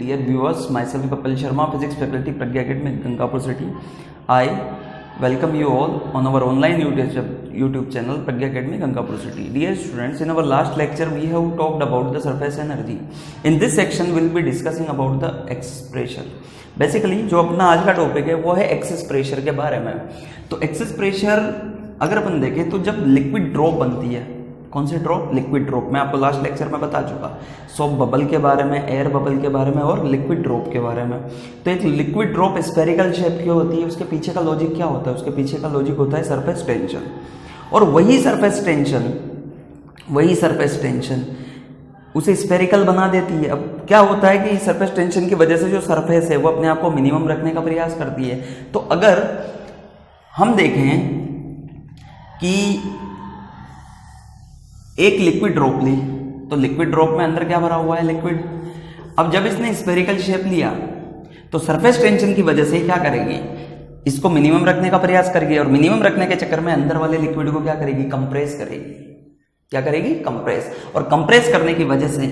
Dear viewers, myself Kapil Sharma, Physics Faculty, Pragya Academy, Gangapur City. I welcome you all on our online YouTube channel, Pragya Academy, Gangapur City. Dear students, in our last lecture, we have talked about the surface energy. In this section, we will be discussing about the excess pressure. Basically जो अपना आज का topic है वो है excess pressure के बारे में. तो एक्सेस प्रेशर अगर अपन देखें तो जब लिक्विड ड्रॉप बनती है, कौन से ड्रॉप? Liquid drop. मैं आपको लास्ट लेक्चर में बता चुका, सॉप बबल के बारे में, एयर बबल के बारे में और लिक्विड ड्रॉप के बारे में. तो एक लिक्विड ड्रॉप स्फेरिकल शेप की होती है. उसके पीछे का लॉजिक क्या होता है? उसके पीछे का लॉजिक होता है सरफेस टेंशन. और वही सरफेस टेंशन उसे स्फेरिकल बना देती है. अब क्या होता है कि सरफेस टेंशन की वजह से जो सरफेस है वो अपने आप को मिनिमम रखने का प्रयास करती है. तो अगर हम देखें कि एक लिक्विड ड्रॉप ली तो लिक्विड ड्रॉप में अंदर क्या भरा हुआ है? लिक्विड. अब जब इसने स्फेरिकल शेप लिया तो सरफेस टेंशन की वजह से क्या करेगी? इसको मिनिमम रखने का प्रयास करेगी और मिनिमम रखने के चक्कर में अंदर वाले लिक्विड को क्या करेगी? कंप्रेस करेगी. क्या करेगी? कंप्रेस. और कंप्रेस करने की वजह से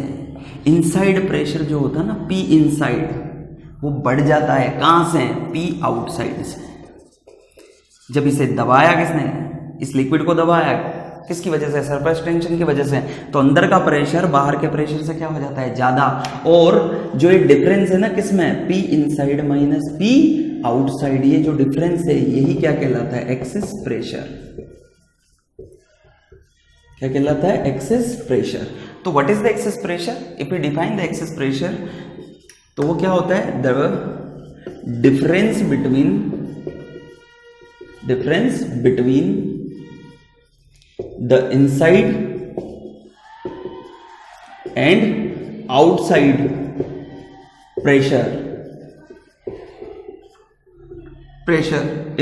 इनसाइड प्रेशर जो होता है ना, पी इनसाइड, वो बढ़ जाता है. कहां से? पी आउटसाइड से. जब इसे दबाया किसने? इस लिक्विड को दबाया. किसकी वजह से? सरफेस टेंशन की वजह से. तो अंदर का प्रेशर बाहर के प्रेशर से क्या हो जाता है? ज्यादा. और जो ये डिफरेंस है ना किसमें? P inside minus P outside, ये जो डिफरेंस है यही क्या कहलाता है? Excess pressure. क्या कहलाता है? Excess pressure. तो what is the excess pressure? If you define the excess pressure तो वो क्या होता है? The difference between the inside and outside pressure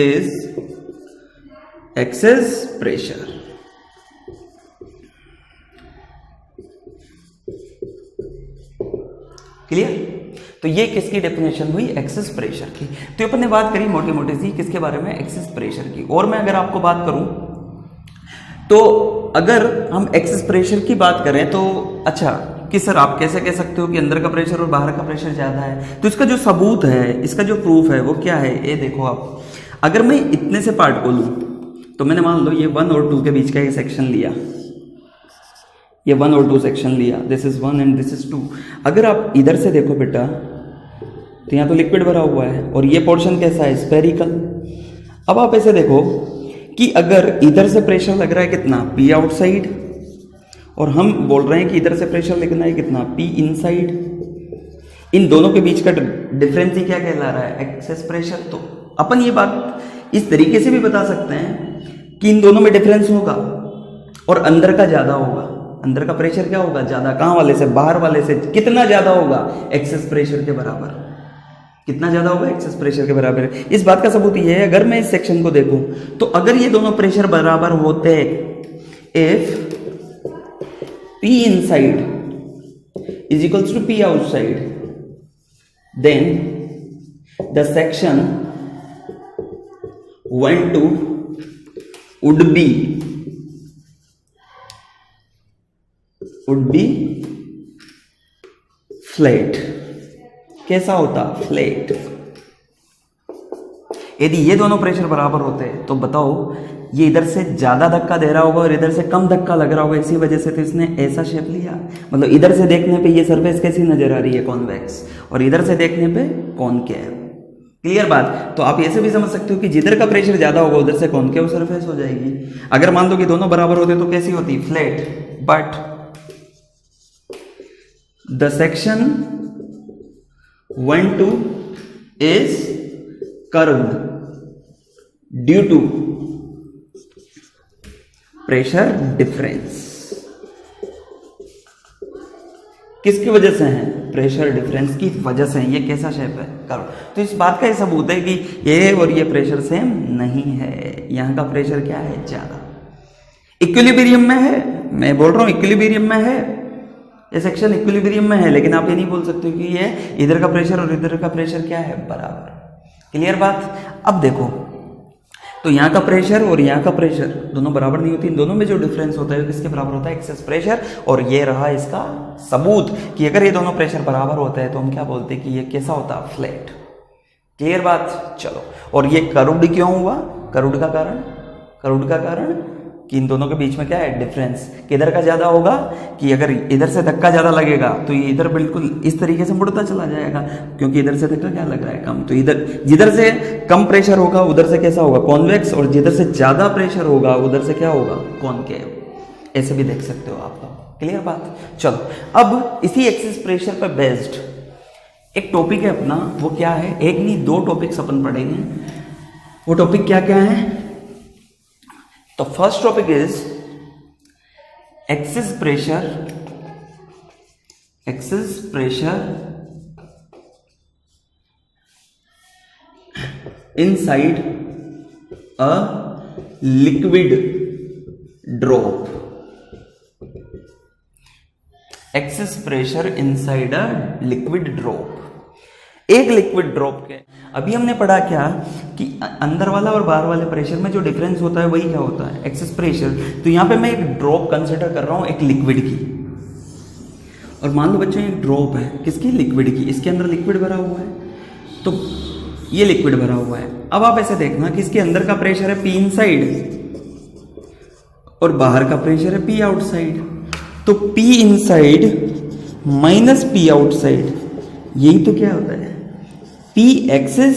is excess pressure. Clear? तो ये किसकी डेफिनेशन हुई? एक्सेस प्रेशर की. तो अपन ने बात करी मोटी मोटी सी किसके बारे में? एक्सेस प्रेशर की. और मैं अगर आपको बात करूं तो अगर हम एक्सेस प्रेशर की बात करें तो अच्छा कि सर आप कैसे कह सकते हो कि अंदर का प्रेशर और बाहर का प्रेशर ज्यादा है? तो इसका जो सबूत है, इसका जो प्रूफ है वो क्या है? ये देखो आप. अगर मैं इतने से पार्ट को लूं तो मैंने मान लो ये 1 और 2 के बीच का ये सेक्शन लिया, ये 1 और 2 सेक्शन लिया. This is 1 and this is 2. अगर आप इधर से देखो बेटा तो यहां तो लिक्विड भरा हुआ है और ये पोर्शन कैसा है? स्फेरिकल. अब आप ऐसे देखो कि अगर इधर से प्रेशर लग रहा है कितना? पी आउटसाइड, और हम बोल रहे हैं कि इधर से प्रेशर लगना है कितना? P inside. इन दोनों के बीच का डिफरेंस ही क्या कहला रहा है? Excess pressure. तो अपन ये बात इस तरीके से भी बता सकते हैं कि इन दोनों में डिफरेंस होगा और अंदर का ज्यादा होगा. अंदर का प्रेशर क्या होगा? ज्यादा. कहां वाले से? बाहर वाले से. कितना ज्यादा होगा? एक्सेस प्रेशर के बराबर. कितना ज्यादा होगा? एक्सेस प्रेशर के बराबर. इस बात का सबूत ये है, अगर मैं इस सेक्शन को देखूं तो अगर ये दोनों प्रेशर बराबर होते, if P inside is equals to P outside, then the section 1-2 would be flat. कैसा होता? फ्लैट. यदि ये दोनों प्रेशर बराबर होते तो बताओ, ये इधर से ज्यादा धक्का दे रहा होगा और इधर से कम धक्का लग रहा होगा. इसी वजह से तो इसने ऐसा शेप लिया. मतलब इधर से देखने पे ये सरफेस कैसी नजर आ रही है? कॉन्वेक्स. और इधर से देखने पे कॉनकेव. क्लियर बात? तो आप ऐसे भी समझ सकते हो कि जिधर का प्रेशर ज्यादा होगा उधर से कॉनकेव सरफेस हो जाएगी. अगर मान लो कि दोनों बराबर होते तो कैसी होती? Flat. But the section 1-2 is curved due to pressure difference. किसकी वजह से है? प्रेशर डिफरेंस की वजह से. ये कैसा शेप है? कर्व. तो इस बात का ये सबूत है कि ये और ये प्रेशर सेम नहीं है. यहां का प्रेशर क्या है? ज्यादा. इक्विलिब्रियम में है. मैं बोल रहा हूं इक्विलिब्रियम में है. ये सेक्शन इक्विलिब्रियम में है, लेकिन आप ये नहीं बोल सकते कि ये इधर का प्रेशर और इधर का प्रेशर क्या है? बराबर. क्लियर बात? अब देखो तो यहाँ का प्रेशर और यहाँ का प्रेशर दोनों बराबर नहीं होती, इन दोनों में जो डिफरेंस होता है किसके बराबर होता है, एक्सेस प्रेशर। और ये रहा इसका सबूत कि अगर ये दोनों प्रेशर बराबर होते हैं तो हम क्या बोलते हैं कि ये कैसा होता है, फ्लैट। क्लियर बात। चलो, और ये करुड क्यों हुआ, करुड का कारण कि इन दोनों के बीच में क्या है, डिफरेंस किधर का ज्यादा होगा, कि अगर इधर से धक्का ज्यादा लगेगा तो ये इधर बिल्कुल इस तरीके से मुड़ता चला जाएगा, क्योंकि इधर से धक्का क्या लग रहा है, कम। तो इधर जिधर से कम प्रेशर होगा उधर से कैसा होगा, कॉन्वेक्स, और जिधर से ज्यादा प्रेशर होगा उधर से क्या होगा, कॉनकेव। ऐसे भी देख सकते हो आप लोग। क्लियर बात। चलो, अब इसी एक्सिस प्रेशर पर बेस्ड एक टॉपिक है अपना, वो क्या है, एक नहीं दो टॉपिक्स अपन पढ़ेंगे। वो टॉपिक क्या क्या है, तो first topic is axis pressure inside a liquid drop. Axis pressure inside a liquid drop. एक लिक्विड ड्रॉप के अभी हमने पढ़ा क्या कि अंदर वाला और बाहर वाले प्रेशर में जो डिफरेंस होता है वही क्या होता है, एक्सेस प्रेशर। तो यहां पे मैं एक ड्रॉप कंसिडर कर रहा हूं, एक लिक्विड की। और मान लो बच्चों एक ड्रॉप है किसकी, लिक्विड की। इसके अंदर लिक्विड भरा हुआ है, तो ये लिक्विड भरा हुआ है। अब आप ऐसे देखना कि इसके अंदर का प्रेशर है P इनसाइड और बाहर का प्रेशर है P आउटसाइड। तो P inside minus P outside, यही तो क्या होता है, P एक्सिस।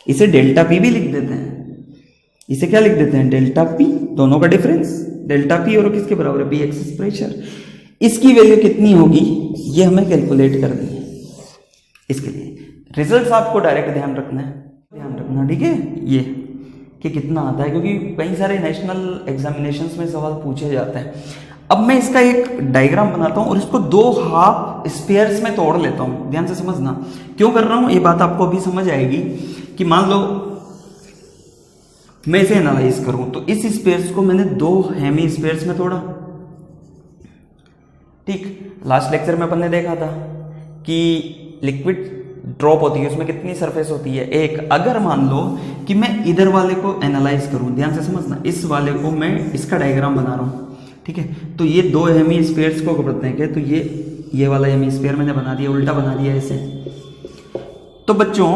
इसे डेल्टा P भी लिख देते हैं, इसे क्या लिख देते हैं, डेल्टा P। दोनों का डिफरेंस डेल्टा P और किसके बराबर है, P एक्सिस प्रेशर। इसकी वैल्यू कितनी होगी ये हमें कैलकुलेट कर दी है। इसके लिए रिजल्ट्स आपको डायरेक्ट ध्यान रखना, ठीक है, ये कि कितना आता है, क्योंकि कई सारे नेशनल एग्जामिनेशंस में सवाल पूछे जाते हैं। अब मैं इसका एक डायग्राम बनाता हूं और इसको दो हाफ स्पेयर्स में तोड़ लेता हूं। ध्यान से समझना क्यों कर रहा हूं, ये बात आपको अभी समझ आएगी। कि मान लो मैं इसे एनालाइज करूं, तो इस स्पेयर्स को मैंने दो हेमी स्पेयर्स में तोड़ा। ठीक, लास्ट लेक्चर में अपन ने देखा था कि लिक्विड ड्रॉप होती है उसमें कितनी सरफेस होती है, एक। अगर मान लो कि मैं इधर वाले को एनालाइज करूं, ध्यान से समझना, इस वाले को मैं इसका डायग्राम बना रहा हूं, ठीक है। तो ये दो हेमी स्फीयर्स को करते हैं क्या, तो ये वाला हेमी स्फीयर मैंने बना दिया, उल्टा बना दिया ऐसे। तो बच्चों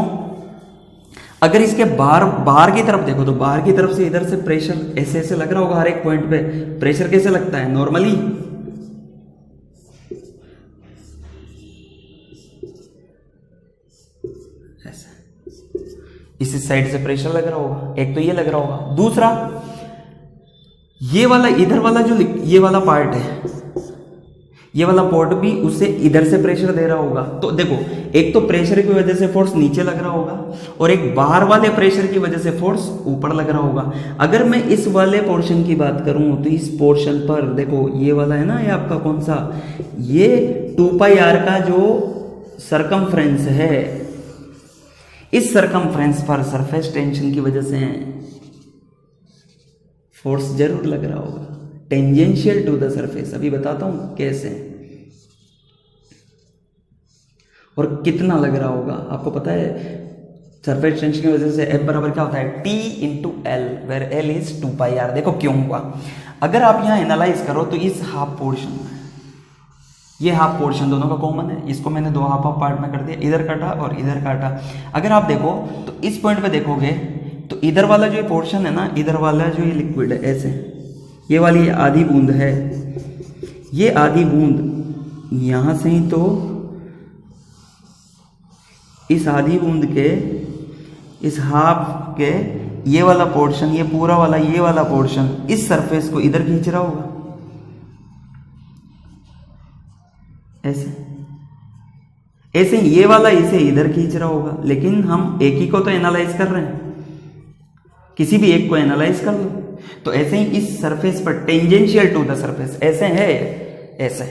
अगर इसके बाहर की तरफ देखो, तो बाहर की तरफ से इधर से प्रेशर ऐसे ऐसे लग रहा होगा, हर एक पॉइंट पे प्रेशर कैसे लगता है, नॉर्मली ऐसे। इस साइड से प्रेशर लग रहा होगा, एक तो ये लग रहा होगा। दूसरा ये वाला इधर वाला जो ये वाला पार्ट है, ये वाला पोर्ट भी उसे इधर से प्रेशर दे रहा होगा। तो देखो, एक तो प्रेशर की वजह से फोर्स नीचे लग रहा होगा और एक बाहर वाले प्रेशर की वजह से फोर्स ऊपर लग रहा होगा। अगर मैं इस वाले पोर्शन की बात करूं तो इस पोर्शन पर देखो, ये वाला है ना, ये आपका कौन सा, ये 2πr का जो सरकमफ्रेंस है, इस सरकमफ्रेंस पर सरफेस टेंशन की वजह से फोर्स जरूर लग रहा होगा, टेंजेंशियल टू द सरफेस। अभी बताता हूं कैसे और कितना लग रहा होगा। आपको पता है सरफेस टेंशन की वजह से F बराबर क्या होता है, T into L, where L is 2πr। देखो क्यों हुआ, अगर आप यहां एनालाइज करो तो इस हाफ पोर्शन में, ये हाफ पोर्शन दोनों का कॉमन है, इसको मैंने दो हाफ पार्ट में कर दिया, इधर काटा और इधर काटा। अगर आप देखो तो इस पॉइंट पे देखोगे तो इधर वाला जो पोर्शन है ना, इधर वाला जो ये लिक्विड है ऐसे, ये वाली आधी बूंद है, ये आधी बूंद यहां से ही, तो इस आधी बूंद के इस हाफ के ये वाला पोर्शन, ये पूरा वाला ये वाला पोर्शन इस सरफेस को इधर खींच रहा होगा ऐसे ऐसे, ये वाला इसे इधर खींच रहा होगा। लेकिन हम एक ही को तो एनालाइज कर रहे हैं, किसी भी एक को एनालाइज कर लो। तो ऐसे ही इस सरफेस पर टेंजेंशियल टू द सरफेस ऐसे है, ऐसे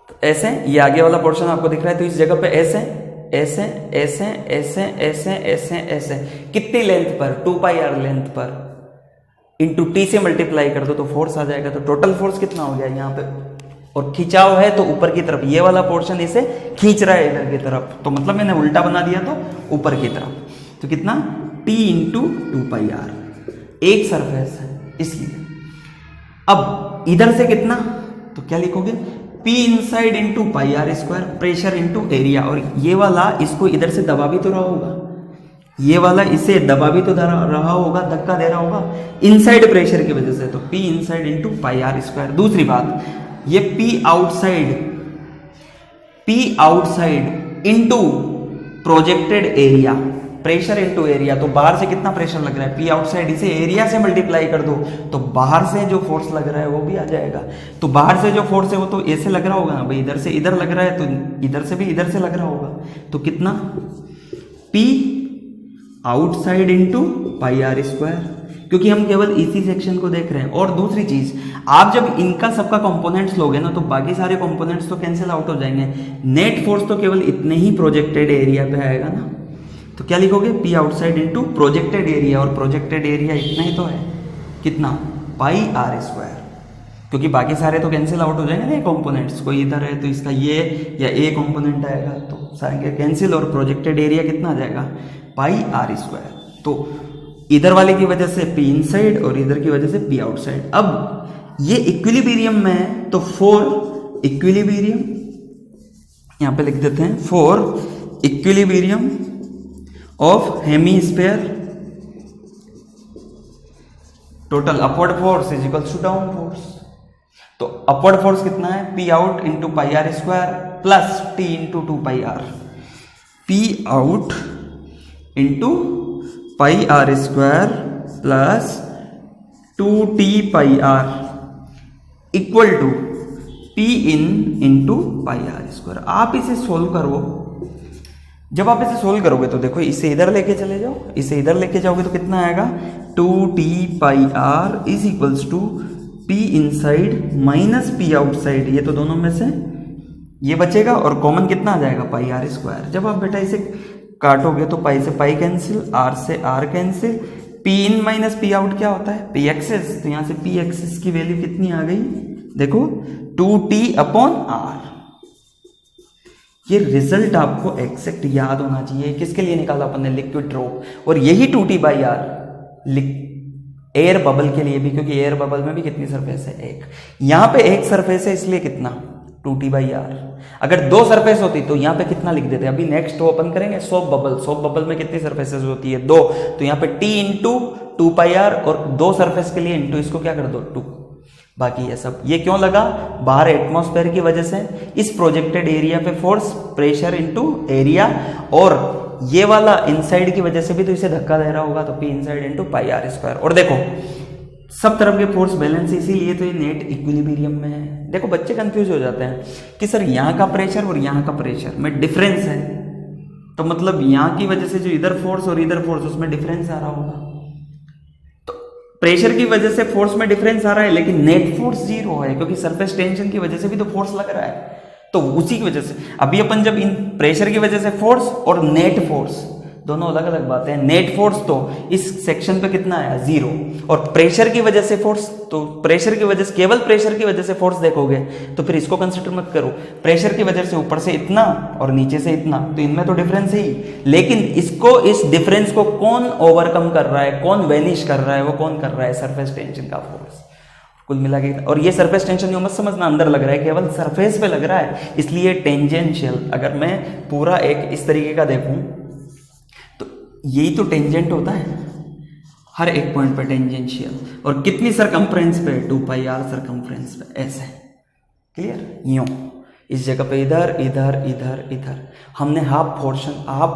तो ऐसे, ये आगे वाला पोर्शन आपको दिख रहा है, तो इस जगह पे ऐसे ऐसे ऐसे ऐसे ऐसे ऐसे ऐसे, कितनी लेंथ पर, 2πr लेंथ पर, इंटू T से मल्टीप्लाई कर दो तो फोर्स आ जाएगा। तो टोटल फोर्स कितना हो गया यहाँ पे, और खिंचाव है तो ऊपर की तरफ, ये वाला पोर्शन इसे खींच रहा है इधर की तरफ, तो मतलब मैंने उल्टा बना दिया तो ऊपर की तरफ। तो कितना टी इंटू 2πr, एक सरफेस है इसलिए। अब इधर से कितना, तो क्या लिखोगे, P inside into pi R square, pressure into area, और ये वाला इसको इधर से दबा भी तो रहा होगा, ये वाला इसे दबा भी तो रहा होगा, धक्का दे रहा होगा इनसाइड प्रेशर की वजह से, तो P inside into pi R square. दूसरी बात, ये P outside into projected area, pressure into area, तो बाहर से कितना प्रेशर लग रहा है, P आउटसाइड, इसे एरिया से मल्टीप्लाई कर दो तो बाहर से जो फोर्स लग रहा है वो भी आ जाएगा। तो बाहर से जो फोर्स है वो तो ऐसे लग रहा होगा ना भाई, इधर से इधर लग रहा है तो इधर से भी इधर से लग रहा होगा, तो कितना, P outside into pi R square, क्योंकि हम केवल इसी सेक्शन को देख रहे हैं। और दूसरी चीज, आप जब इनका सबका कंपोनेंट्स लोगे ना तो बाकी सारे कंपोनेंट्स तो कैंसिल आउट हो जाएंगे, नेट फोर्स तो केवल इतने ही प्रोजेक्टेड एरिया पे आएगा ना, तो क्या लिखोगे, P outside into projected area, और प्रोजेक्टेड एरिया इतना ही तो है, कितना, पाई आर स्क्वायर, क्योंकि बाकी सारे तो कैंसिल आउट हो जाएंगे ना कंपोनेंट्स, कोई इधर है तो इसका ये या ए कंपोनेंट आएगा तो सारे कैंसिल, और प्रोजेक्टेड एरिया कितना आ जाएगा, पाई आर स्क्वायर। तो इधर वाले की वजह से P इनसाइड और इधर की वजह से P आउटसाइड। अब ये इक्विलिब्रियम में है तो फॉर इक्विलिब्रियम, यहां पे लिख देते हैं, for equilibrium of hemisphere total upward force is equals to down force. तो अपवर्ड फोर्स कितना है, P out into pi R square plus T into 2πr, P out into pi R square plus 2t πr equal to P in into pi R square. आप इसे solve करो, जब आप इसे solve करोगे तो देखो इसे इधर लेके चले जाओ, इसे इधर लेके जाओगे तो कितना आएगा, 2t πr is equals to P inside minus P outside, ये तो दोनों में से ये बचेगा और कॉमन कितना आ जाएगा, पाई आर स्क्वायर। जब आप बेटा इसे काटोगे तो पाई से पाई कैंसिल, आर से R cancel, P in minus P out क्या होता है, P एक्सेस, तो यहां से P एक्सेस की वैल्यू कितनी आ गई, देखो 2t/r। ये रिजल्ट आपको एक्सेक्ट याद होना चाहिए, किसके लिए निकाला अपन ने, लिक्विड ड्रॉप, और यही 2t/r एयर बबल के लिए भी, क्योंकि एयर बबल में भी कितनी सरफेस है, एक, यहां पे एक सरफेस है इसलिए कितना, 2t/r। अगर दो सरफेस होती तो यहाँ पे कितना लिख देते, अभी नेक्स्ट ओपन करेंगे सोप बबल, सोप बबल में कितनी सरफेसेस होती है, दो, तो यहाँ पे T इंटू 2πr, और दो सरफेस के लिए इंटू इसको क्या कर दो, 2, बाकी ये सब, ये क्यों लगा, बाहर एटमॉस्फेयर की वजह से, इस प्रोजेक्टेड एरिया पे फोर्स, प्रेशर इंटू एरिया, और ये वाला इनसाइड की वजह से भी तो इसे धक्का दे रहा होगा, तो P inside into pi R square. और देखो सब तरफ के फोर्स बैलेंस है, इसीलिए तो ये नेट इक्विलिब्रियम में है। देखो बच्चे कंफ्यूज हो जाते हैं कि सर यहाँ का प्रेशर और यहाँ का प्रेशर में डिफरेंस है, तो मतलब यहाँ की वजह से जो इधर फोर्स और इधर फोर्स उसमें डिफरेंस आ रहा होगा, तो प्रेशर की वजह से फोर्स में डिफरेंस आ रहा है लेकिन नेट फोर्स 0 है, क्योंकि सरफेस टेंशन की वजह से भी तो फोर्स लग रहा है, तो उसी की वजह से अभी अपन जब इन प्रेशर की वजह से फोर्स और नेट फोर्स दोनों अलग अलग बातें हैं। नेट फोर्स तो इस सेक्शन पे कितना आया, 0, और प्रेशर की वजह से फोर्स, तो प्रेशर की वजह से, केवल प्रेशर की वजह से फोर्स देखोगे तो फिर इसको कंसिडर मत करो, प्रेशर की वजह से ऊपर से इतना और नीचे से इतना, तो इनमें तो डिफरेंस है ही, लेकिन इसको, इस डिफरेंस को कौन ओवरकम कर रहा है, कौन वैनिश कर रहा है, वो कौन कर रहा है, सरफेस टेंशन का फोर्स कुल मिला के। और ये सरफेस टेंशन नहीं मत समझना अंदर लग रहा है, केवल सरफेस पे लग रहा है, इसलिए टेंजेंशियल। अगर मैं पूरा एक इस तरीके का देखूं तो यही तो टेंजेंट होता है, हर एक पॉइंट पे टेंजेंशियल, और कितनी सरकमफ्रेंस पे, 2πr सरकमफ्रेंस पे, ऐसे, क्लियर, यूं इस जगह पे इधर इधर इधर इधर, हमने हाफ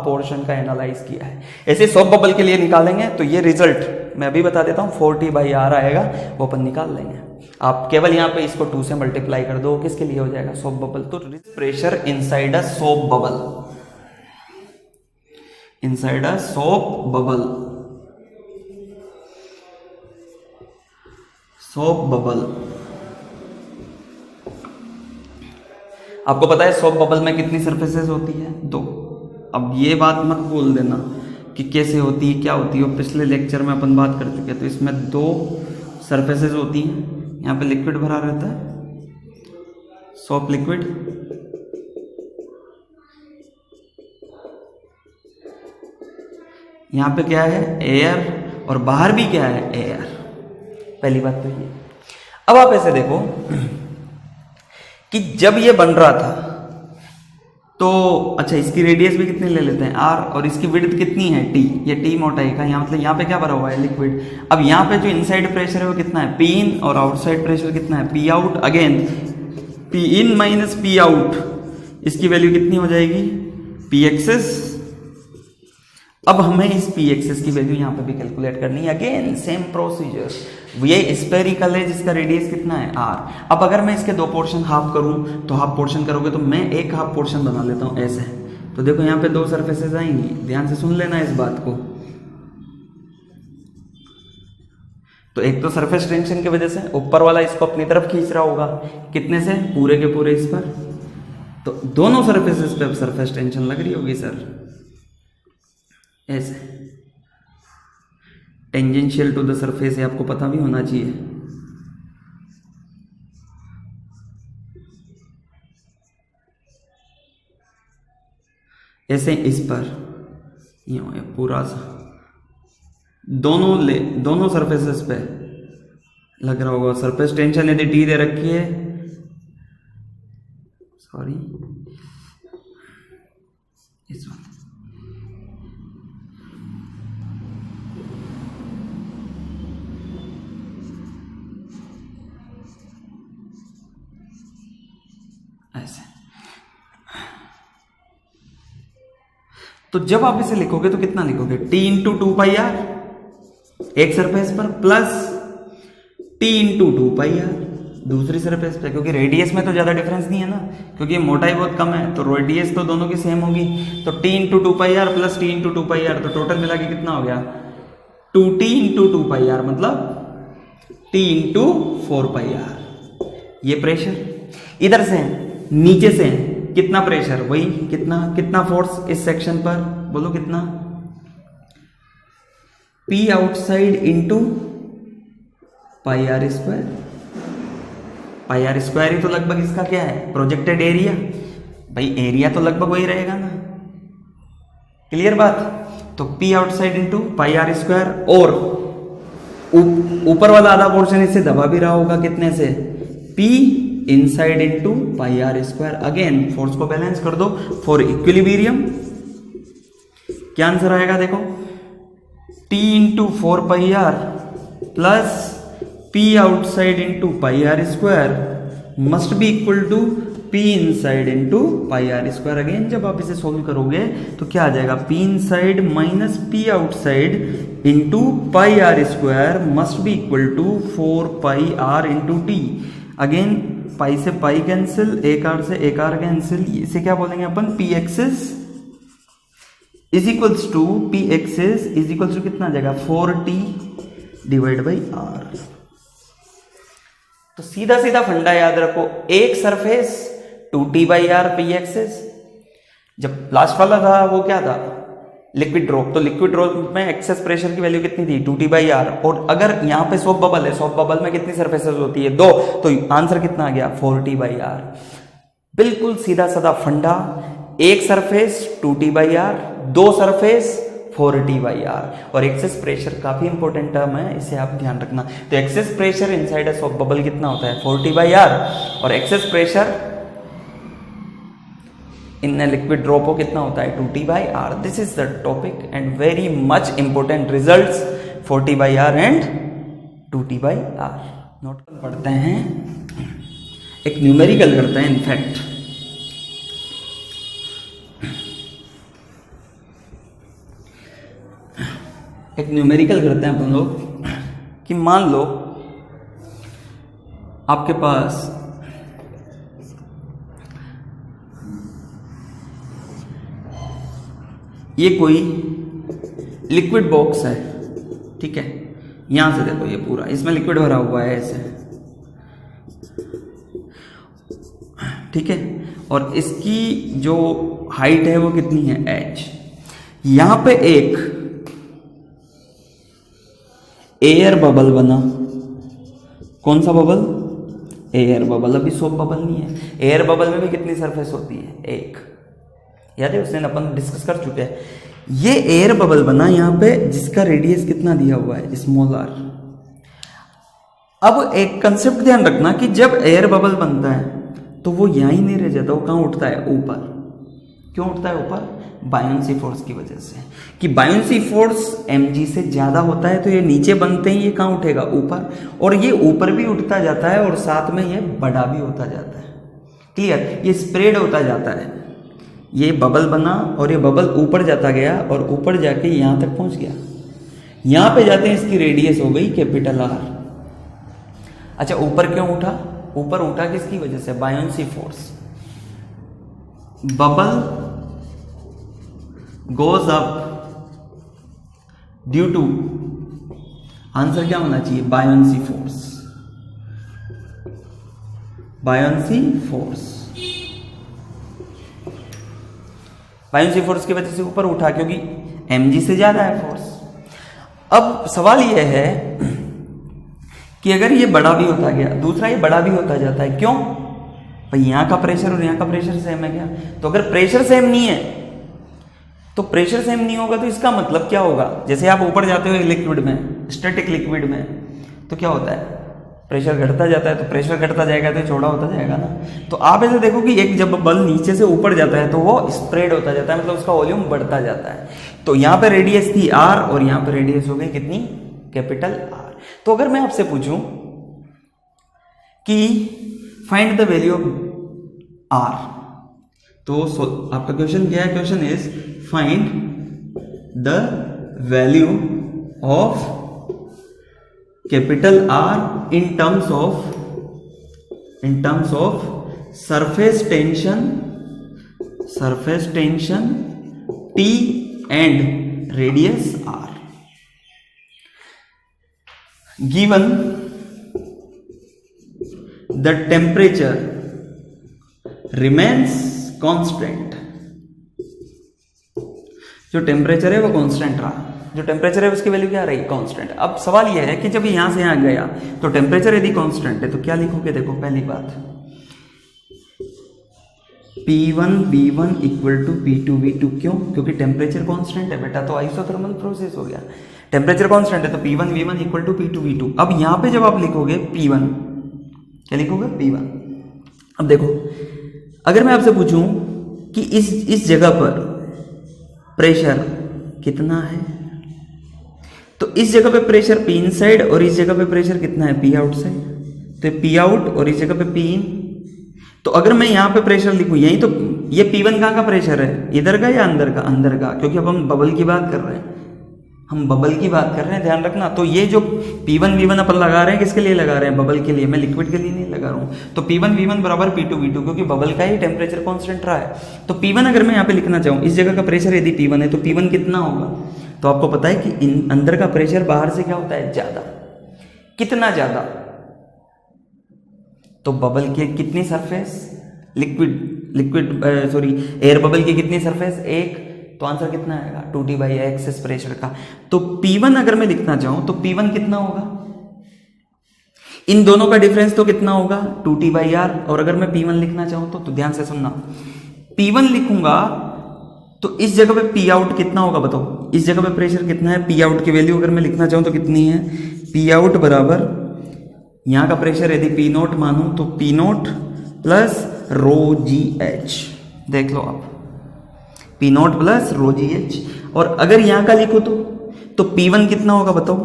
पोर्शन का एनालाइज किया है। ऐसे सॉप बबल के लिए निकालेंगे तो ये रिजल्ट मैं अभी बता देता हूँ, 40/r आएगा, वो अपन निकाल लेंगे। आप केवल यहाँ पे इसको 2 से मल्टीप्लाई कर दो, किसके लिए हो जाएगा, सॉप बबल। तो pressure inside a shop bubble, inside a shop bubble, shop bubble, आपको पता है सॉप बबल में कितनी सरफेसेस होती है, 2। अब ये बात मत बोल देना कि कैसे होती है, क्या होती है, पिछले लेक्चर में अपन बात कर चुके हैं। तो इसमें 2 सरफेसेस होती हैं, यहाँ पे लिक्विड भरा रहता है, सॉप लिक्विड, यहाँ पे क्या है, एयर, और बाहर भी क्या है, एयर। पहली बात तो ये। अब आप ऐसे देखो कि जब ये बन रहा था तो अच्छा, इसकी रेडियस भी कितनी ले लेते हैं, आर, और इसकी विड्थ कितनी है, टी। ये टी मोटाई का, यहाँ मतलब यहाँ पे क्या भरा हुआ है, लिक्विड। अब यहाँ पे जो इनसाइड प्रेशर है वो कितना है, पी इन, और आउटसाइड प्रेशर कितना है, P out. Again P in minus P out, इसकी वैल्यू कितनी हो जाएगी, पी एक्सेस। अब हमें इस पी एक्सेस की वैल्यू यहाँ पे भी कैलकुलेट करनी है। अगेन सेम प्रोसीजर, ये स्फेरिकल है जिसका रेडियस कितना है, आर। अब अगर मैं इसके दो पोर्शन हाफ करूं तो हाफ पोर्शन करोगे तो मैं एक हाफ पोर्शन बना लेता हूं ऐसे। तो देखो यहाँ पे दो सरफेसेस आएंगी, ध्यान से सुन लेना इस बात को। तो एक तो सरफेस टेंशन की वजह से ऊपर वाला इसको अपनी तरफ खींच रहा होगा, कितने से, पूरे के पूरे इस पर। तो दोनों सरफेसेस पे सरफेस टेंशन लग रही होगी सर, ऐसे टेंजेंशियल टू द सरफेस है, आपको पता भी होना चाहिए। ऐसे इस पर ये पूरा सा दोनों सरफेसेस पे लग रहा होगा। सरफेस टेंशन यदि टी दे रखी है, सॉरी इस बात, ऐसे। तो जब आप इसे लिखोगे तो कितना लिखोगे, T into two pi R एक सरफेस पर, plus T into two pi R दूसरी सरफेस पे। क्योंकि रेडियस में तो ज्यादा डिफरेंस नहीं है ना, क्योंकि मोटाई बहुत कम है, तो रेडियस तो दोनों की सेम होगी। तो T into two pi R plus T into two pi R, तो टोटल मिला के कितना हो गया, two T into two pi R, मतलब T into four pi R. ये प्रेशर इधर से नीचे से कितना प्रेशर, वही कितना फोर्स इस सेक्शन पर, बोलो कितना, P outside into pi R square. Pi R square ही तो लगभग इसका क्या है, प्रोजेक्टेड एरिया। भाई एरिया तो लगभग वही रहेगा ना, क्लियर बात। तो P outside into pi R square, और ऊपर वाला आधा पोर्शन इससे दबा भी रहा होगा कितने से, P inside into pi R square. Again force को बैलेंस कर दो फॉर इक्विलिब्रियम। क्या आंसर आएगा देखो, T into four pi R plus P outside into pi R square must be equal to P inside into pi R square. Again जब आप इसे solve करोगे तो क्या आ जाएगा, P inside minus P outside into pi R square must be equal to four pi are into T. Again पाई से pi cancel, एक आर से एक आर कैंसिल, इसे क्या बोलेंगे अपन, P excess is equals to, P excess is equals to कितना आ जाएगा, 4t डिवाइड बाई आर। तो सीधा सीधा फंडा याद रखो, एक surface 2t by R P excess. जब लास्ट वाला था वो क्या था, लिक्विड ड्रॉप, तो लिक्विड ड्रॉप में एक्सेस प्रेशर की वैल्यू कितनी थी, 2t बाई आर। और अगर यहाँ पे सोप बबल है, सोप बबल में कितनी सरफेसेस होती है, 2, तो आंसर कितना आ गया, 4t बाई आर। बिल्कुल सीधा साधा फंडा, एक सरफेस 2t बाई आर, दो सरफेस 4t बाई आर। और एक्सेस प्रेशर काफी इंपॉर्टेंट टर्म है, इसे आप ध्यान रखना। तो excess pressure inside a soap bubble कितना होता है, 4t बाई आर, और excess pressure in liquid drop हो कितना होता है, 2t by R. This is the topic and very much important results, 4t by R and 2t by R. Note पढ़ते हैं, एक न्यूमेरिकल करते हैं इनफैक्ट। एक न्यूमेरिकल करते हैं अपन लोग कि मान लो आपके पास ये कोई लिक्विड बॉक्स है, ठीक है, यहां से देखो ये पूरा इसमें लिक्विड भरा हुआ है ऐसे, ठीक है, और इसकी जो हाइट है वो कितनी है, h। यहां पे एक एयर बबल बना, कौन सा बबल, एयर बबल। अभी सोप बबल नहीं है, एयर बबल में भी कितनी सरफेस होती है, एक, याद है, उसने अपन डिस्कस कर चुके हैं। ये एयर बबल बना यहाँ पे जिसका रेडियस कितना दिया हुआ है, स्मॉल आर। अब एक कंसेप्ट ध्यान रखना कि जब एयर बबल बनता है तो वो यहां ही नहीं रह जाता, वो कहाँ उठता है, ऊपर। क्यों उठता है ऊपर? बायोंसी फोर्स की वजह से, कि बायोंसी फोर्स mg से ज्यादा होता है तो ये नीचे बनते हैं, ये कहाँ उठेगा, ऊपर। और ये ऊपर भी उठता जाता है और साथ में ये बड़ा भी होता जाता है। क्लियर? ये स्प्रेड होता जाता है। ये बबल बना और ये बबल ऊपर जाता गया और ऊपर जाके यहां तक पहुंच गया। यहां पे जाते हैं इसकी रेडियस हो गई कैपिटल R। अच्छा, ऊपर क्यों उठा? ऊपर उठा किसकी वजह से? Buoyancy force. Bubble goes up due to, answer क्या होना चाहिए? Buoyancy force. Buoyancy force, buoyancy force की वजह से ऊपर उठा क्योंकि mg से ज्यादा है फोर्स। अब सवाल यह है कि अगर ये बड़ा भी होता गया, दूसरा ये बड़ा भी होता जाता है, क्यों भाई? यहां का प्रेशर और यहां का प्रेशर सेम है क्या? तो अगर प्रेशर सेम नहीं है तो प्रेशर सेम नहीं होगा तो इसका मतलब क्या होगा? जैसे आप ऊपर जाते हो लिक्विड में, स्टैटिक लिक्विड में, तो क्या होता है? प्रेशर घटता जाता है, तो प्रेशर घटता जाएगा तो चौड़ा होता जाएगा ना। तो आप ऐसे देखो कि एक जब बल नीचे से ऊपर जाता है तो वो स्प्रेड होता जाता है, मतलब उसका वॉल्यूम बढ़ता जाता है। तो यहाँ पे रेडियस थी r और यहाँ पे रेडियस हो गई कितनी? Capital R। तो अगर मैं आपसे पूछूं कि find the value of R, तो आपका क्वेश्चन क्या है? Question is find the value of capital R in terms of surface tension T and radius R. Given the temperature remains constant, जो टेम्परेचर है वो कांस्टेंट रहा, जो टेम्परेचर है उसकी वैल्यू क्या रही? कांस्टेंट। अब सवाल यह है कि जब यहां से यहां गया तो टेम्परेचर यदि कांस्टेंट है तो क्या लिखोगे? देखो, पहली बात P1 V1 equal to P2 V2। क्यों? क्योंकि टेम्परेचर कांस्टेंट है बेटा, तो आइसोथर्मल प्रोसेस हो गया। टेम्परेचर कांस्टेंट है तो P1 V1 equal to P2 V2। अब यहां पे जब आप लिखोगे P1, क्या लिखोगे? P1। अब देखो, अगर मैं आपसे पूछूं कि इस जगह पर प्रेशर कितना है, तो इस जगह पे प्रेशर P इनसाइड और इस जगह पे प्रेशर कितना है? P outside. तो P आउट और इस जगह पे P इन। तो अगर मैं यहाँ पे प्रेशर लिखूं यही, तो ये P1 कहाँ का प्रेशर है? इधर का या अंदर का? अंदर का, क्योंकि अब हम बबल की बात कर रहे हैं, हम बबल की बात कर रहे हैं, ध्यान रखना। तो ये जो P1 V1 अपन लगा रहे हैं किसके लिए लगा रहे हैं? बबल के लिए। मैं लिक्विड के लिए नहीं लगा रहा हूँ। तो P1 V1 बराबर P2 V2, क्योंकि बबल का ही टेम्परेचर कांस्टेंट रहा है। तो P1 अगर मैं यहाँ पे लिखना चाहूँ, इस जगह का प्रेशर यदि P1 है तो P1 कितना होगा? तो आपको पता है कि अंदर का प्रेशर बाहर से क्या होता है? ज्यादा। कितना ज्यादा? तो बबल की कितनी सरफेस, एयर बबल की कितनी सरफेस? एक। तो आंसर कितना आएगा? 2T/A एक्सेस प्रेशर का। तो P1 अगर मैं लिखना चाहूं तो P1 कितना होगा? इन दोनों का डिफरेंस तो कितना होगा? 2T/R। और अगर मैं P1 लिखना चाहूं तो ध्यान से सुनना, P1 लिखूंगा तो इस जगह पे P आउट कितना होगा? बताओ, इस जगह पे प्रेशर कितना है? P आउट की वैल्यू अगर मैं लिखना चाहूं तो कितनी है? P आउट बराबर यहां का प्रेशर यदि P नोट मानूं तो P naught plus rho G H. देख लो आप, P naught plus rho G H. और अगर यहां का लिखो तो P1 कितना होगा? बताओ।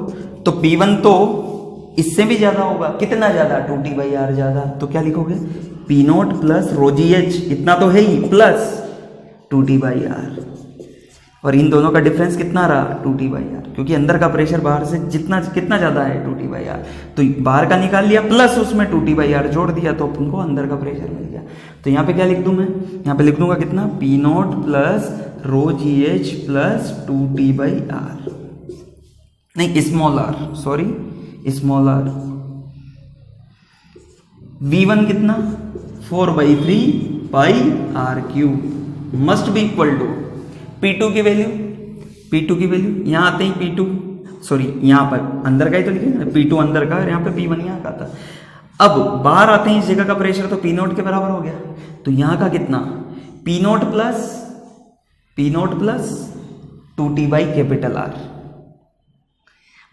तो P1 तो इससे भी ज्यादा होगा। कितना ज्यादा? 2T/R ज्यादा। तो क्या लिखोगे? P naught plus rho G H, इतना तो है ही, प्लस 2T/R। और इन दोनों का डिफरेंस कितना रहा? 2T/R, क्योंकि अंदर का प्रेशर बाहर से कितना ज्यादा है? 2T/R। तो बाहर का निकाल लिया प्लस उसमें 2T/R जोड़ दिया तो अपन को अंदर का प्रेशर मिल गया। तो यहाँ पे क्या लिख दूं मैं? यहाँ पे लिख दूंगा कितना? P naught plus rho G H plus 2T/R, नहीं small r, sorry small r। V1 कितना? 4/3 pi r³ must be equal to P2 की वैल्यू, P2 की वैल्यू यहां आते ही P2, सॉरी यहां पर अंदर का ही तो लिखे ना, P2 अंदर का और यहाँ पे P1 यहाँ का था। अब बाहर आते हैं इस जगह का प्रेशर तो P नोट के बराबर हो गया। तो यहाँ का कितना? P naught plus 2t by capital R.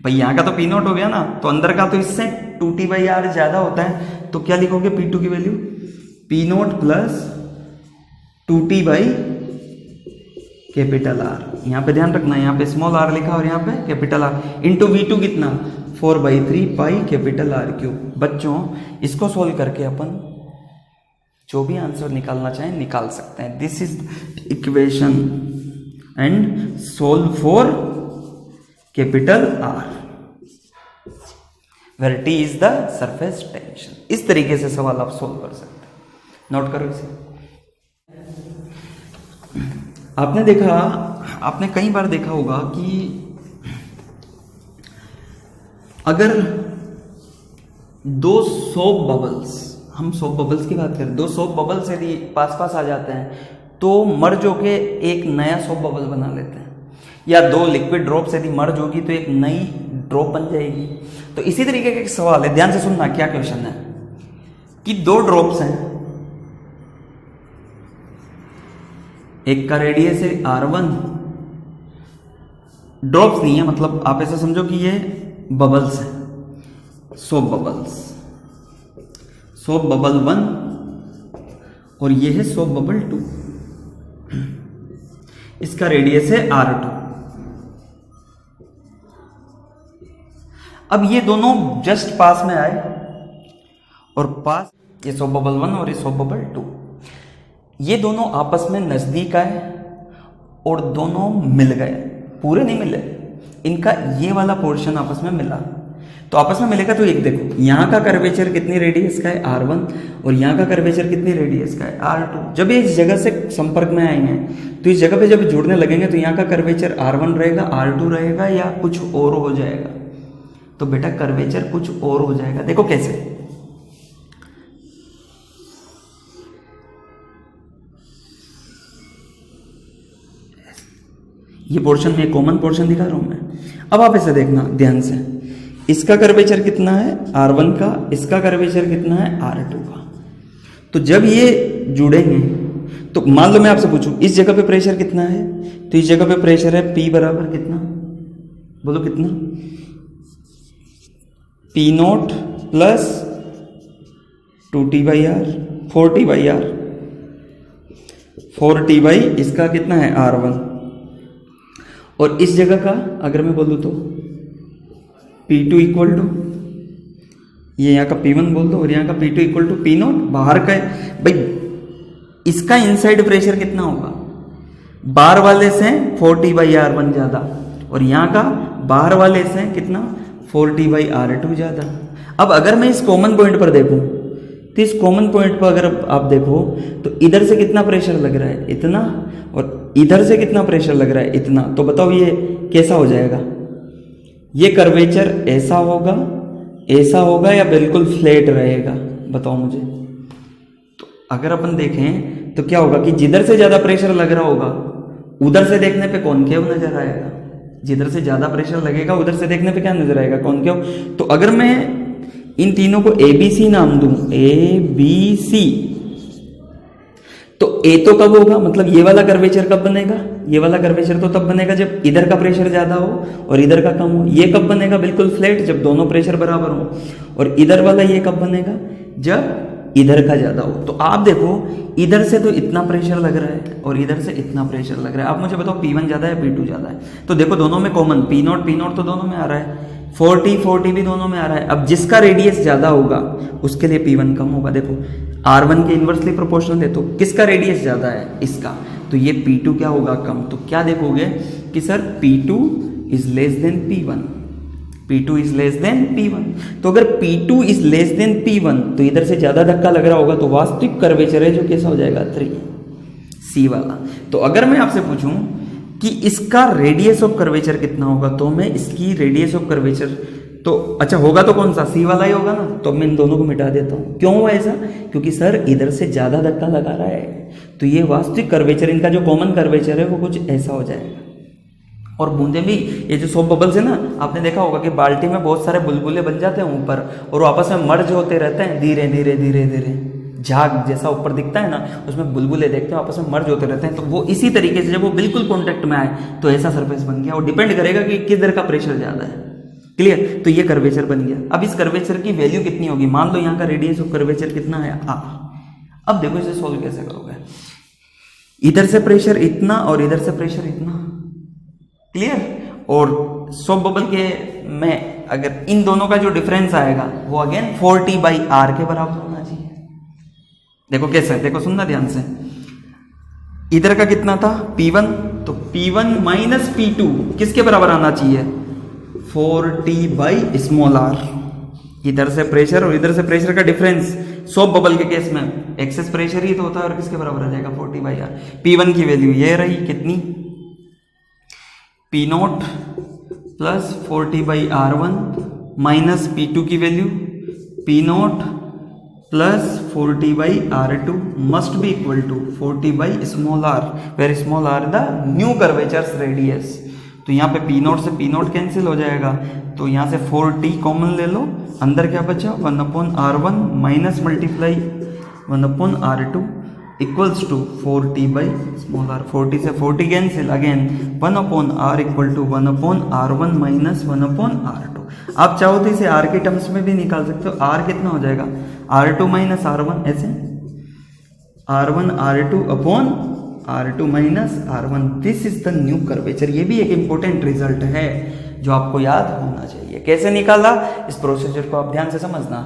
भाई यहाँ का तो पी नॉट हो गया ना, तो अंदर का तो इससे 2t बाई आर ज्यादा होता है, तो क्या लिखोगे P2 की value P not plus 2t by capital R. यहाँ पे ध्यान रखना, यहाँ पे स्मॉल आर लिखा और यहाँ पे कैपिटल आर, इंटू V2 कितना 4/3 पाई कैपिटल आर क्यूब। बच्चों इसको सोल्व करके अपन जो भी आंसर निकालना चाहें निकाल सकते हैं। This is equation and solve for capital R where T is the surface tension. इस तरीके से सवाल आप सोल्व कर सकते हैं, नोट करो इसे। आपने कई बार देखा होगा कि अगर दो सोप बबल्स, हम सोप बबल्स की बात करें, दो सोप बबल्स यदि पास पास आ जाते हैं तो मर्ज होके एक नया सोप बबल बना लेते हैं, या दो लिक्विड ड्रॉप्स यदि मर्ज होगी तो एक नई ड्रॉप बन जाएगी। तो इसी तरीके का एक सवाल है, ध्यान से सुनना। क्या क्वेश्चन है कि दो ड्रॉप्स हैं, एक का रेडियस है R1, ड्रॉप्स नहीं है, मतलब आप ऐसा समझो कि ये बबल्स हैं, सोप बबल्स, सोप बबल 1 और ये है सोप बबल 2। इसका रेडियस है R2। अब ये दोनों जस्ट पास में आए और पास, ये सोप बबल 1 और ये सोप बबल 2, ये दोनों आपस में नजदीक आए और दोनों मिल गए, पूरे नहीं मिले, इनका ये वाला पोर्शन आपस में मिला। तो आपस में मिलेगा तो एक देखो, यहाँ का कर्वेचर कितनी रेडियस का है R1 और यहाँ का कर्वेचर कितनी रेडियस का है R2। जब ये इस जगह से संपर्क में आएंगे तो इस जगह पे जब जुड़ने लगेंगे तो यहाँ का कर्वेचर R1 रहेगा, R2 रहेगा, या कुछ और हो जाएगा। तो बेटा कर्वेचर कुछ और हो जाएगा। देखो कैसे, ये पोर्शन में कॉमन पोर्शन दिखा रहा हूं मैं। अब आप इसे देखना ध्यान से, इसका कर्वेचर कितना है R1 का, इसका कर्वेचर कितना है R2 का। तो जब ये जुड़ेंगे तो मान लो मैं आपसे पूछूं इस जगह पे प्रेशर कितना है, तो इस जगह पे प्रेशर है P बराबर कितना, बोलो कितना, P0 plus 2T by R, 4T by R, 4T by इसका कितना है R1। और इस जगह का अगर मैं बोलूँ तो P2 इक्वल टू, ये यहाँ का P1 बोल दो और यहाँ का P2 इक्वल टू P0। बाहर का भाई इसका इनसाइड प्रेशर कितना होगा, बाहर वाले से 4T बाई R1 ज़्यादा और यहाँ का बाहर वाले से कितना 4T बाई R2 ज़्यादा। अब अगर मैं इस कॉमन पॉइंट पर देखूँ तो इस कॉमन पॉइंट पर अगर आप देखो तो इधर से कितना प्रेशर लग रहा है, इतना, और इधर से कितना प्रेशर लग रहा है, इतना। तो बताओ ये कैसा हो जाएगा, ये कर्वेचर ऐसा होगा या बिल्कुल फ्लैट रहेगा, बताओ मुझे। तो अगर अपन देखें तो क्या होगा कि जिधर से ज़्यादा प्रेशर लग रहा होगा उधर से देखने पे कॉनकेव नजर आएगा, जिधर से ज़्यादा प्रेशर लगेगा उधर से देखने पे क्या नजर आएगा, कॉनकेव। तो अगर मैं इन तीनों को ABC नाम दूं, ABC, तो A तो कब होगा, मतलब ये वाला कर्वेचर कब बनेगा, ये वाला कर्वेचर तो तब बनेगा जब इधर का प्रेशर ज़्यादा हो और इधर का कम हो। ये कब बनेगा बिल्कुल फ्लैट, जब दोनों प्रेशर बराबर हो। और इधर वाला ये कब बनेगा, जब इधर का ज़्यादा हो। तो आप देखो इधर से तो इतना प्रेशर लग रहा है और इधर से इतना प्रेशर लग रहा है। आप मुझे बताओ P1 ज़्यादा है P2 ज़्यादा है, तो देखो दोनों में कॉमन P0 तो दोनों में आ रहा है, 4T भी दोनों में आ रहा है। अब जिसका रेडियस ज़्यादा होगा उसके लिए P1 कम होगा। देखो R1 के इन्वर्सली प्रोपोर्शनल है, तो किसका रेडियस ज़्यादा है, इसका, तो ये P2 क्या होगा, कम। तो क्या देखोगे कि sir P2 is less than P1, P2 is less than P1। तो अगर P2 is less than P1 तो इधर से ज़्यादा धक्का लग रहा होगा, तो वास्तविक कर्वेचर है जो कैसा हो जाएगा 3, C वाला। तो अगर मैं आपसे पूछूं कि इसका रेडियस ऑफ कर्वेचर कितना होगा, तो मैं इसकी रेडियस ऑफ कर्वेचर तो अच्छा होगा तो कौन सा, C वाला ही होगा ना। तो मैं इन दोनों को मिटा देता हूँ। क्यों हुआ ऐसा, क्योंकि सर इधर से ज़्यादा धक्का लगा रहा है, तो ये वास्तविक कर्वेचर, इनका जो कॉमन कर्वेचर है वो कुछ ऐसा हो जाएगा। और बूंदे भी, ये जो सोप बबल्स है ना, आपने देखा होगा कि बाल्टी में बहुत सारे बुलबुले बन जाते हैं ऊपर और वो आपस में मर्ज होते रहते हैं धीरे धीरे धीरे धीरे। झाग जैसा ऊपर दिखता है ना, उसमें बुलबुले देखते हो आपस में मर्ज होते रहते हैं, तो वो इसी तरीके से जब वो बिल्कुल कॉन्टेक्ट में आए तो ऐसा सरफेस बन गया। और डिपेंड करेगा कि किधर का प्रेशर ज़्यादा है। क्लियर? तो ये कर्वेचर बन गया। अब इस कर्वेचर की वैल्यू कितनी होगी? मान लो यहाँ का रेडियस ऑफ कर्वेचर कितना है R। अब देखो इसे सोल्व कैसे करोगे। इधर से प्रेशर इतना और इधर से प्रेशर इतना। क्लियर? और सोप बबल के में अगर इन दोनों का जो डिफरेंस आएगा वो अगेन 40/R के बराबर होना चाहिए। देखो कैसे, देखो सुनना ध्यान से। इधर का कितना था? P1, तो P1 माइनस P2 किसके बराबर आना चाहिए? 40/r। इधर से प्रेशर और इधर से प्रेशर का डिफरेंस सोप बबल के केस में एक्सेस प्रेशर ही तो होता है, और किसके बराबर आ जाएगा? 40/r। P1 की वैल्यू ये रही कितनी? P0 plus 40/r1 minus P2 की value P0 plus 40/r2 must be equal to 40/r, where small r the new curvatures radius. तो यहाँ पे P0 से P0 कैंसिल हो जाएगा, तो यहाँ से 4t कॉमन ले लो, अंदर क्या बचा? 1/r1 minus multiply 1/r2 equals to 40/r। 40 से 40 cancel, again 1/r equal to 1/r1 minus 1/r2। आप चाहो तो इसे r के टर्म्स में भी निकाल सकते हो। r कितना हो जाएगा? r2 माइनस r1, ऐसे r1 r2 upon r2 minus r1। This is the new curvature. ये भी एक इंपॉर्टेंट रिजल्ट है जो आपको याद होना चाहिए। कैसे निकाला? इस प्रोसीजर को आप ध्यान से समझना।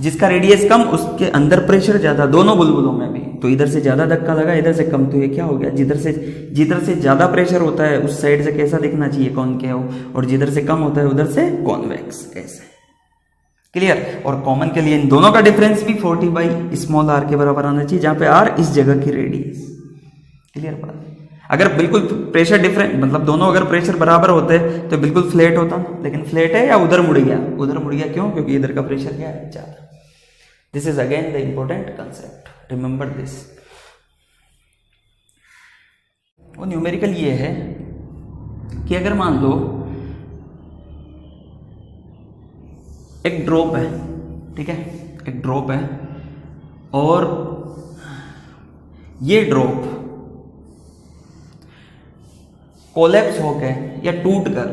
जिसका रेडियस कम उसके अंदर प्रेशर ज्यादा, दोनों बुलबुलों में भी। तो इधर से ज्यादा धक्का लगा, इधर से कम, तो ये क्या हो गया? जिधर से ज्यादा प्रेशर होता है उस साइड से कैसा दिखना चाहिए? कॉनकेव, और जिधर से कम होता है उधर से कॉन्वेक्स, ऐसे। क्लियर? और कॉमन के लिए इन दोनों का डिफरेंस भी 40/r के बराबर आना चाहिए, जहां पे r इस जगह की रेडियस। क्लियर बात? अगर बिल्कुल प्रेशर डिफरेंट, मतलब दोनों अगर प्रेशर बराबर होते तो बिल्कुल फ्लैट होता, लेकिन फ्लैट है या उधर मुड़ गया? उधर मुड़ गया। क्यों? क्योंकि इधर का प्रेशर क्या है? ज्यादा। This is again the important concept, remember this. वो न्यूमेरिकल ये है कि अगर मान लो एक ड्रॉप है, ठीक है, एक ड्रॉप है, और ये ड्रॉप कोलैप्स होकर या टूटकर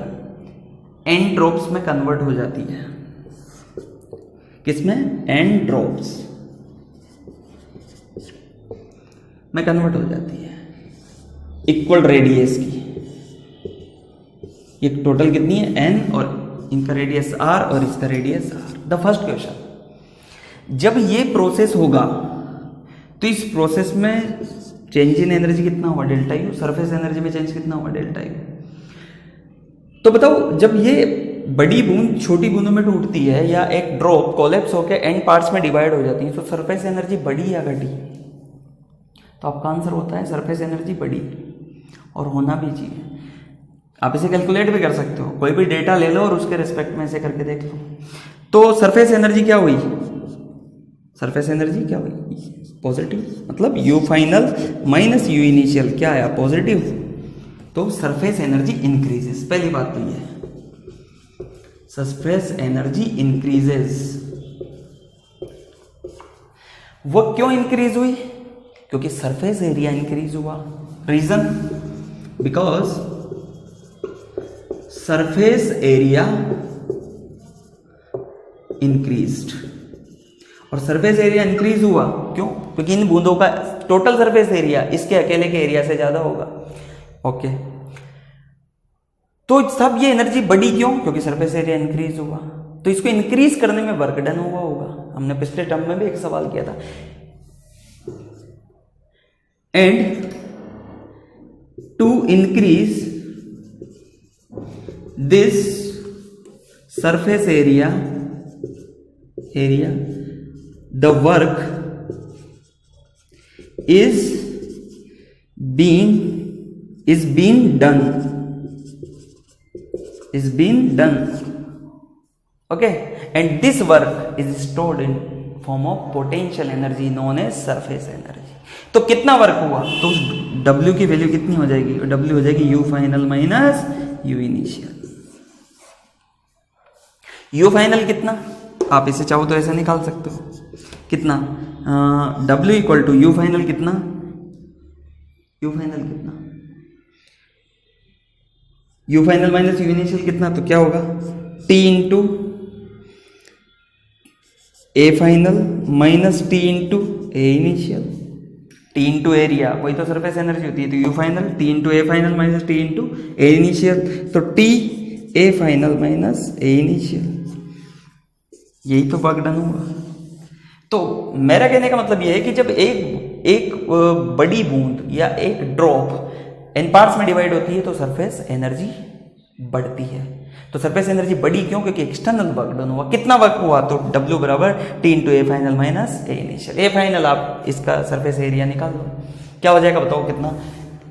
एन ड्रॉप्स में कन्वर्ट हो जाती है। किसमें? एन ड्रॉप्स में कन्वर्ट हो जाती है, इक्वल रेडियस की। ये टोटल कितनी है? एन, और इनका रेडियस आर और इसका radius R. The first question, जब ये प्रोसेस होगा तो इस प्रोसेस में चेंज इन एनर्जी कितना हुआ? Delta U. सरफेस एनर्जी में चेंज कितना हुआ? Delta U. तो बताओ, जब ये बड़ी बूंद छोटी बूंदों में टूटती है या एक ड्रॉप कोलैप्स होकर एन पार्ट्स में डिवाइड हो जाती है, तो सरफेस एनर्जी बढ़ी या घटी? तो आपका आंसर होता है सरफेस एनर्जी बढ़ी, और होना भी चाहिए। आप इसे कैलकुलेट भी कर सकते हो, कोई भी डेटा ले लो और उसके रिस्पेक्ट में इसे करके देख लो। तो सरफेस एनर्जी क्या हुई? सरफेस एनर्जी क्या हुई? पॉजिटिव, मतलब you final minus U initial क्या आया? पॉजिटिव। तो सरफेस एनर्जी इंक्रीजेस। पहली बात तो ये है, सरफेस एनर्जी इंक्रीजेस। वो क्यों इंक्रीज हुई? क्योंकि सरफेस एरिया इंक्रीज हुआ। Reason? Because surface area increased. और सरफेस एरिया इंक्रीज हुआ क्यों? क्योंकि इन बूंदों का टोटल सरफेस एरिया इसके अकेले के एरिया से ज्यादा होगा। ओके, तो सब ये एनर्जी बढ़ी क्यों? क्योंकि सरफेस एरिया इंक्रीज हुआ। तो इसको इंक्रीज करने में वर्क डन हुआ होगा। हमने पिछले टर्म में भी एक सवाल किया था। And to increase this surface area the work is being done okay, and this work is stored in form of potential energy known as surface energy। तो कितना वर्क हुआ? तो W की वैल्यू कितनी हो जाएगी? W हो जाएगी U final minus U initial. U final कितना? आप इसे चाहो तो ऐसे निकाल सकते हो। कितना? W equal to U final कितना, यू फाइनल कितना, U final minus U initial कितना, तो क्या होगा T into A final minus T into A initial, T into area वही तो सरफेस एनर्जी होती है, तो U final T into A final minus T into A initial, तो T A final minus A initial, यही तो work done हुआ। तो मेरा कहने का मतलब यह है कि जब एक बड़ी बूंद या एक ड्रॉप एन पार्ट्स में डिवाइड होती है तो सरफेस एनर्जी बढ़ती है। तो सरफेस एनर्जी बढ़ी क्यों, क्योंकि एक्सटर्नल वर्क डन हुआ। कितना वर्क हुआ, तो W बराबर T into A final minus A initial. A final आप इसका सरफेस एरिया निकाल दो, क्या हो जाएगा बताओ कितना,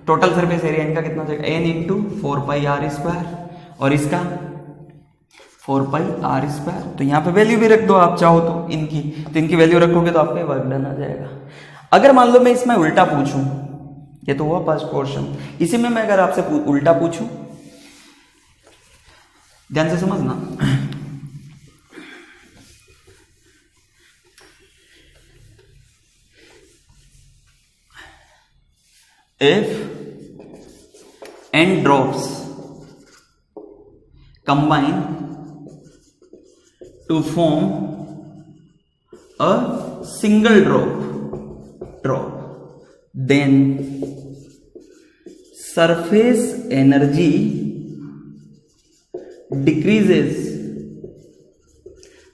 टोटल सरफेस एरिया इनका कितना हो जाएगा N इंटू 4πr², और इसका 4πr²। तो यहाँ पे वैल्यू भी रख दो आप चाहो तो इनकी, तो इनकी वैल्यू रखोगे तो आपका वर्क डन आ जाएगा। अगर मान लो मैं इसमें उल्टा पूछूं, ये तो हुआ फर्स्ट पोर्शन, इसी में मैं अगर आपसे उल्टा पूछूं, ध्यान से समझना, if n drops combine to form a single drop, then surface energy decreases,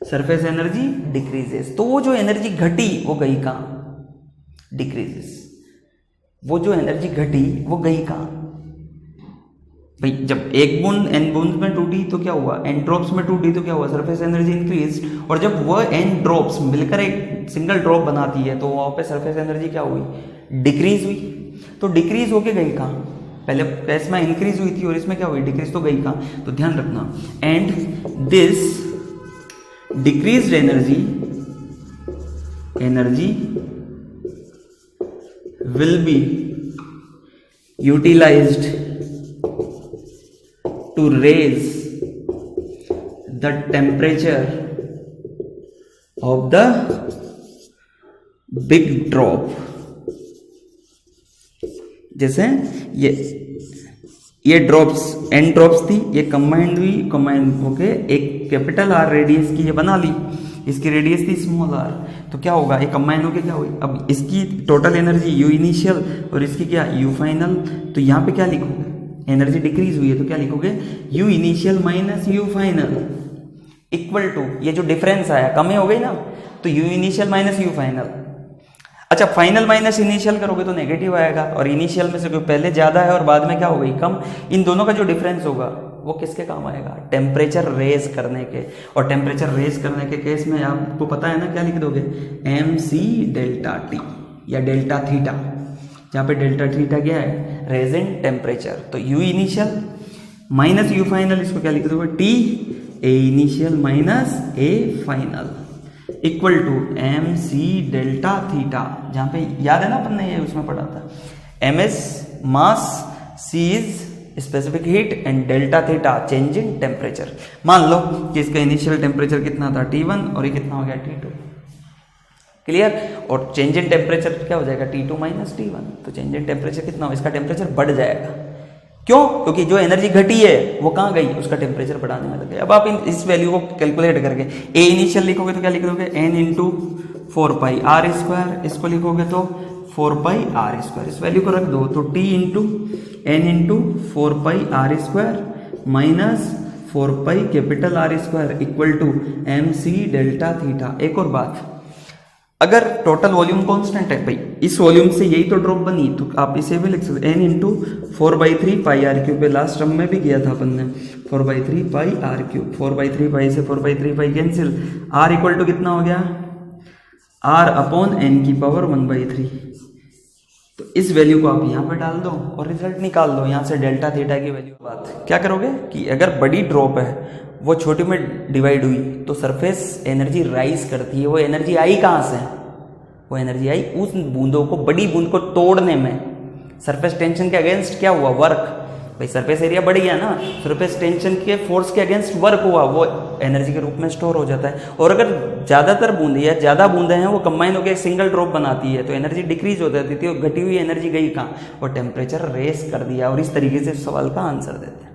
surface energy decreases. तो वो जो एनर्जी घटी वो गई कहां, डिक्रीजेस, वो जो एनर्जी घटी वो गई कहां भाई। जब एक बूंद एन बूंद में टूटी तो क्या हुआ, एन ड्रॉप्स में टूटी तो क्या हुआ, सरफेस एनर्जी इंक्रीज, और जब वह एन ड्रॉप्स मिलकर एक सिंगल ड्रॉप बनाती है तो वहां पे सरफेस एनर्जी क्या हुई, डिक्रीज हुई। तो डिक्रीज होके गई कहां, पहले केस में इंक्रीज हुई थी और इसमें क्या हुई, डिक्रीज तो गई कहां। तो ध्यान रखना, and this decreased energy will be utilized to raise the temperature of the big drop. जैसे ये ड्रॉप्स एन ड्रॉप्स थी, ये कंबाइंड हुई, कंबाइंड होके एक कैपिटल आर रेडियस की ये बना ली, इसकी रेडियस थी स्मॉल आर, तो क्या होगा, ये कंबाइन होके क्या हुई, अब इसकी टोटल एनर्जी यू इनिशियल और इसकी क्या यू फाइनल। तो यहाँ पे क्या लिखोगे, एनर्जी डिक्रीज हुई है तो क्या लिखोगे, U initial minus U final equal to, ये जो डिफरेंस आया कमी हो गई ना, तो U initial minus U final. अच्छा, फाइनल माइनस इनिशियल करोगे तो नेगेटिव आएगा, और इनिशियल में से कोई पहले ज्यादा है और बाद में क्या हो गई कम, इन दोनों का जो डिफरेंस होगा वो किसके काम आएगा, टेम्परेचर रेज करने के। और टेम्परेचर रेज करने के केस में आपको पता है ना क्या लिख दोगे, MC डेल्टा T या डेल्टा थीटा, जहाँ पे डेल्टा थीटा क्या है, रेजेंट टेम्परेचर। तो U initial minus U final, इसको क्या लिख दोगे, T A initial minus A final equal to MC delta theta, जहां पे याद है ना अपन ने ये उसमें पढ़ा था, MS mass, C is specific heat and delta theta change in temperature. मान लो कि इसका इनिशियल टेम्परेचर कितना था T1 और ये कितना हो गया T2, क्लियर। और चेंज इन टेम्परेचर क्या हो जाएगा, T2 माइनस T1, तो चेंज इन टेम्परेचर कितना हो, इसका टेम्परेचर बढ़ जाएगा। क्यों, क्योंकि जो एनर्जी घटी है वो कहाँ गई, उसका टेम्परेचर बढ़ाने में लगे। अब आप इस वैल्यू को कैलकुलेट करके ए इनिशियल लिखोगे तो क्या लिख दोगे, N इंटू 4πr², इसको लिखोगे तो 4πr², इस वैल्यू को रख दो तो T into N into 4πr² minus 4π capital R² equal to MC delta theta. एक और बात, अगर टोटल वॉल्यूम कांस्टेंट है भाई, इस वॉल्यूम से यही तो ड्रॉप बनी, तो आप इसे भी लिख सकते N इंटू 4/3πr³ पे लास्ट टर्म में भी किया था अपन ने, 4/3πr³, 4/3π से 4/3π कैंसिल, R इक्वल टू कितना हो गया, R अपॉन N की पावर 1/3। तो इस वैल्यू को आप यहाँ पे डाल दो और रिजल्ट निकाल दो, यहाँ से डेल्टा थीटा की वैल्यू। बात क्या करोगे कि अगर बड़ी ड्रॉप है वो छोटी में डिवाइड हुई तो सरफेस एनर्जी राइज करती है, वो एनर्जी आई कहाँ से, वो एनर्जी आई उस बूंदों को, बड़ी बूंद को तोड़ने में। सरफेस टेंशन के अगेंस्ट क्या हुआ, वर्क, भाई सरफेस एरिया बढ़ गया ना, सरफेस टेंशन के फोर्स के अगेंस्ट वर्क हुआ, वो एनर्जी के रूप में स्टोर हो जाता है। और अगर ज़्यादातर बूंदे या ज़्यादा बूंदें हैं वो कंबाइन होकर एक सिंगल ड्रॉप बनाती है तो एनर्जी डिक्रीज हो जाती थी और घटी हुई एनर्जी गई कहाँ, और टेम्परेचर रेस कर दिया। और इस तरीके से सवाल का आंसर देते हैं।